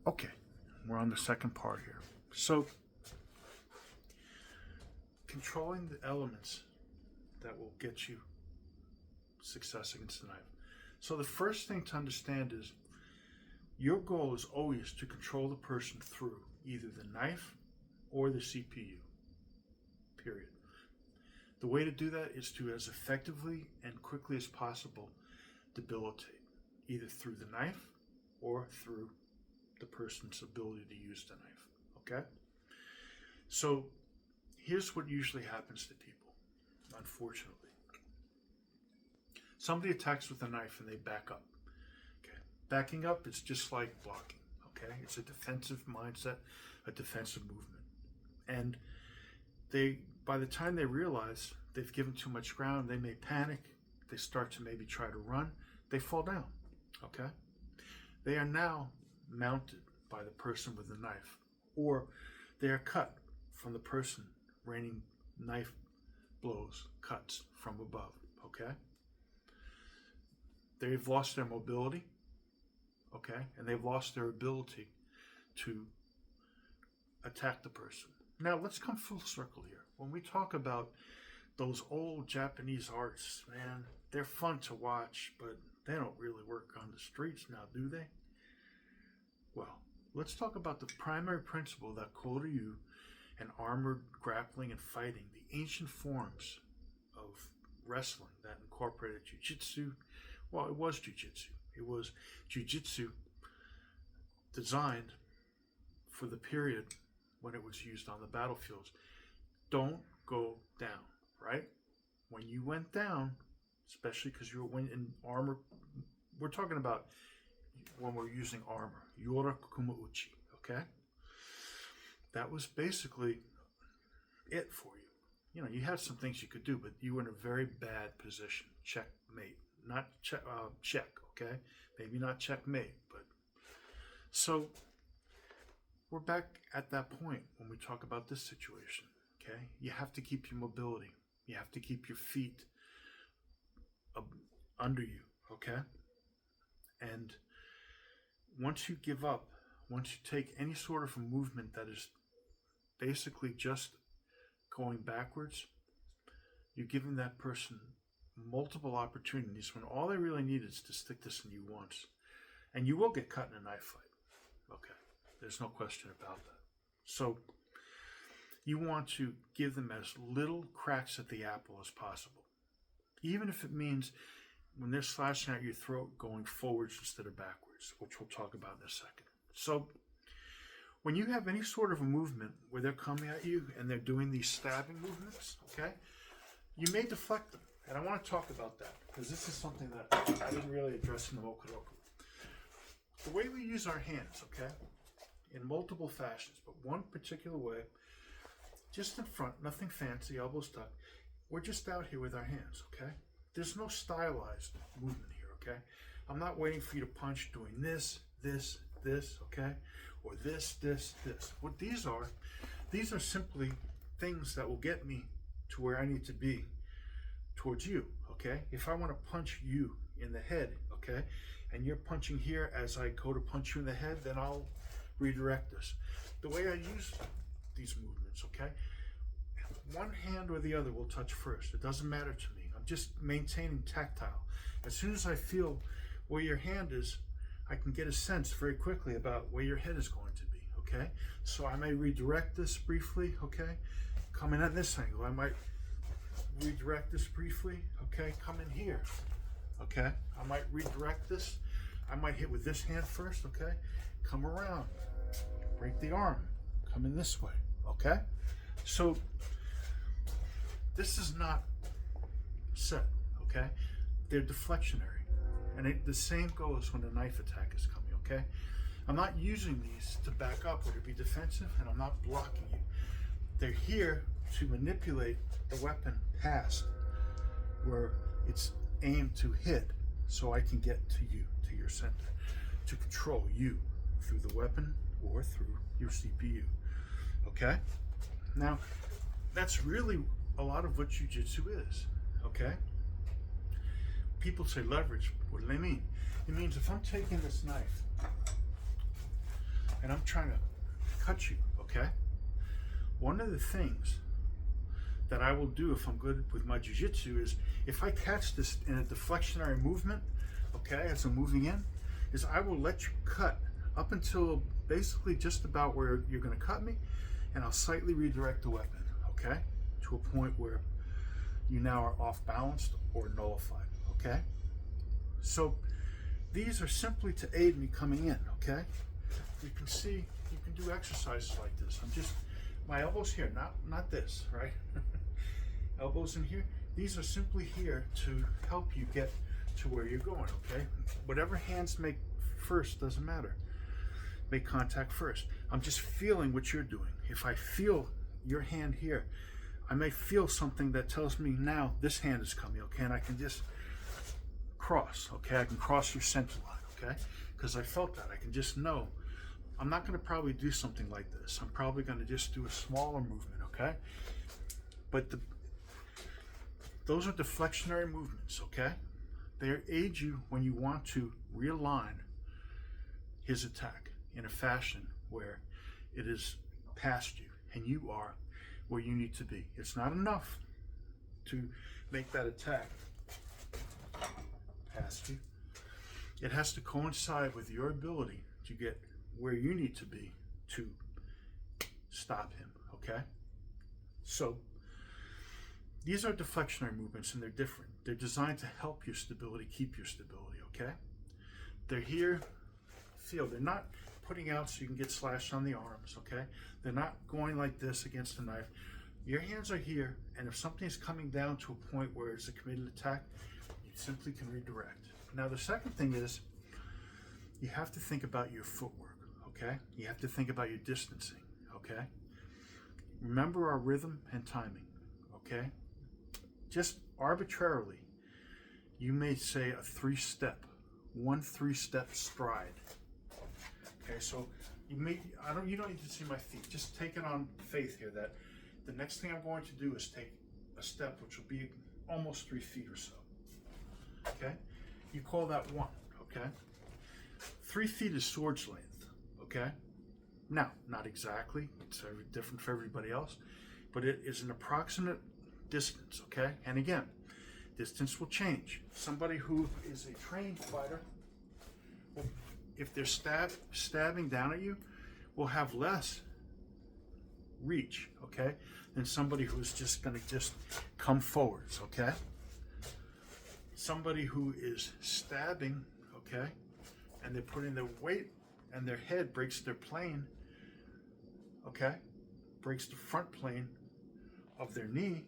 Okay, we're on the second part here. So, controlling the elements that will get you success against the knife. So, the first thing to understand is your goal is always to control the person through either the knife or the CPU, period. The way to do that is to, as effectively and quickly as possible, debilitate, either through the knife or through the person's ability to use the knife. Okay? So here's what usually happens to people, unfortunately. Somebody attacks with a knife and they back up. Okay. Backing up is just like blocking. Okay? It's a defensive mindset, a defensive movement. And by the time they realize they've given too much ground, they may panic, they start to maybe try to run, they fall down. Okay? They are now mounted by the person with the knife, or they are cut from the person raining knife blows, cuts from above. Okay? They've lost their mobility, okay, and they've lost their ability to attack the person. Now let's come full circle here. When we talk about those old Japanese arts, man, they're fun to watch, but they don't really work on the streets now, do they? Well, let's talk about the primary principle that Koryu and armored grappling and fighting, the ancient forms of wrestling that incorporated jiu-jitsu. Well, it was jiu-jitsu. It was jiu-jitsu designed for the period when it was used on the battlefields. Don't go down, right? When you went down, especially because you were in armor, we're talking about when we're using armor, Yora Kumauchi, okay? That was basically it for you. You know, you had some things you could do, but you were in a very bad position. Checkmate. Not check, okay? Maybe not checkmate, but... So, we're back at that point when we talk about this situation, okay? You have to keep your mobility. You have to keep your feet under you, okay? And once you give up, once you take any sort of a movement that is basically just going backwards, you're giving that person multiple opportunities when all they really need is to stick this in you once. And you will get cut in a knife fight. Okay. There's no question about that. So you want to give them as little cracks at the apple as possible. Even if it means when they're slashing at your throat, going forwards instead of backwards, which we'll talk about in a second. So when you have any sort of a movement where they're coming at you and they're doing these stabbing movements, okay, you may deflect them. And I want to talk about that because this is something that I didn't really address in the Mokuroku. The way we use our hands, okay, in multiple fashions, but one particular way, just in front, nothing fancy, elbows tucked. We're just out here with our hands, okay? There's no stylized movement here, okay? I'm not waiting for you to punch doing this, okay? Or this. What these are simply things that will get me to where I need to be towards you, okay? If I want to punch you in the head, okay, and you're punching here as I go to punch you in the head, then I'll redirect this. The way I use these movements, okay? One hand or the other will touch first. It doesn't matter to me. I'm just maintaining tactile. As soon as I feel where your hand is, I can get a sense very quickly about where your head is going to be, okay? So I may redirect this briefly, okay? Coming at this angle, I might redirect this briefly, okay? Come in here, okay? I might redirect this. I might hit with this hand first, okay? Come around, break the arm, come in this way, okay? So this is not set, okay? They're deflectionary. And the same goes when a knife attack is coming, okay? I'm not using these to back up or to be defensive, and I'm not blocking you. They're here to manipulate the weapon past where it's aimed to hit so I can get to you, to your center, to control you through the weapon or through your CPU, okay? Now, that's really a lot of what jiu-jitsu is, okay? People say leverage. What do they mean? It means if I'm taking this knife and I'm trying to cut you, okay? One of the things that I will do if I'm good with my jiu-jitsu is if I catch this in a deflectionary movement, okay, as I'm moving in, is I will let you cut up until basically just about where you're going to cut me, and I'll slightly redirect the weapon, okay, to a point where you now are off balanced or nullified, okay? So these are simply to aid me coming in, okay? You can see, you can do exercises like this. I'm just, my elbows here, not this, right? Elbows in here. These are simply here to help you get to where you're going, okay? Whatever hands make first, doesn't matter. Make contact first. I'm just feeling what you're doing. If I feel your hand here, I may feel something that tells me now this hand is coming, okay? And I can just cross, okay? I can cross your center line, okay? Because I felt that. I can just know. I'm not going to probably do something like this. I'm probably going to just do a smaller movement, okay? But those are deflectionary movements, okay? They aid you when you want to realign his attack in a fashion where it is past you and you are where you need to be. It's not enough to make that attack past you. It has to coincide with your ability to get where you need to be to stop him, okay? So these are deflectionary movements and they're different. They're designed to help your stability, keep your stability, okay? They're here, they're not putting out so you can get slashed on the arms, okay? They're not going like this against a knife. Your hands are here, and if something's coming down to a point where it's a committed attack, you simply can redirect. Now the second thing is, you have to think about your footwork, okay? You have to think about your distancing, okay? Remember our rhythm and timing, okay? Just arbitrarily, you may say a three-step, one three-step stride. Okay, so you don't need to see my feet. Just take it on faith here that the next thing I'm going to do is take a step which will be almost 3 feet or so. Okay? You call that one, okay? 3 feet is sword's length, okay? Now, not exactly, it's different for everybody else, but it is an approximate distance, okay? And again, distance will change. Somebody who is a trained fighter, if they're stabbing down at you, will have less reach, okay, than somebody who's just going to just come forwards, okay? Somebody who is stabbing, okay, and they're putting their weight and their head breaks their plane, okay, breaks the front plane of their knee,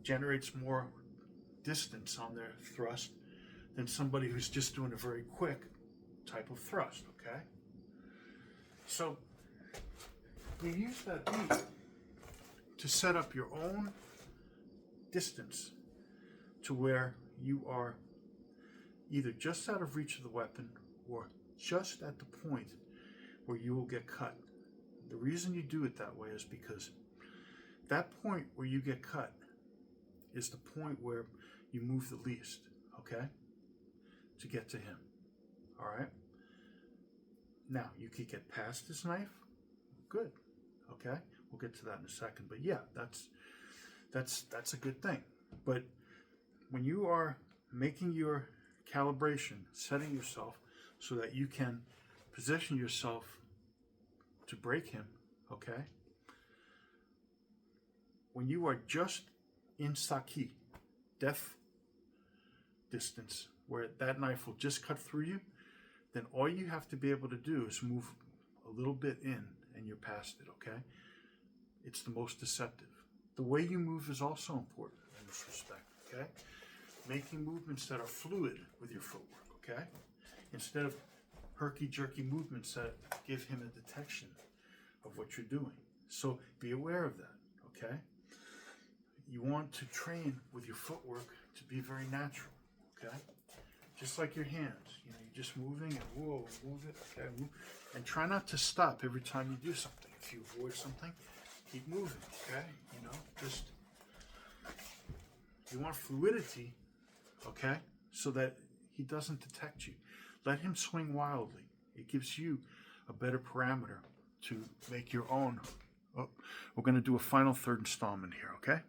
generates more distance on their thrust than somebody who's just doing a very quick type of thrust, okay? So you use that beat to set up your own distance to where you are either just out of reach of the weapon or just at the point where you will get cut. The reason you do it that way is because that point where you get cut is the point where you move the least, okay, to get to him, all right? Now, you could get past his knife, good, okay? We'll get to that in a second, but yeah, that's a good thing. But when you are making your calibration, setting yourself so that you can position yourself to break him, okay? When you are just in saki, death distance, where that knife will just cut through you, then all you have to be able to do is move a little bit in and you're past it, okay? It's the most deceptive. The way you move is also important in this respect, okay? Making movements that are fluid with your footwork, okay? Instead of herky-jerky movements that give him a detection of what you're doing. So be aware of that, okay? You want to train with your footwork to be very natural, okay? Just like your hands, you're just moving and whoa, move it, okay? Move. And try not to stop every time you do something. If you avoid something, keep moving, okay? Just, you want fluidity, okay? So that he doesn't detect you. Let him swing wildly. It gives you a better parameter to make your own. Oh, we're going to do a final third installment here, okay?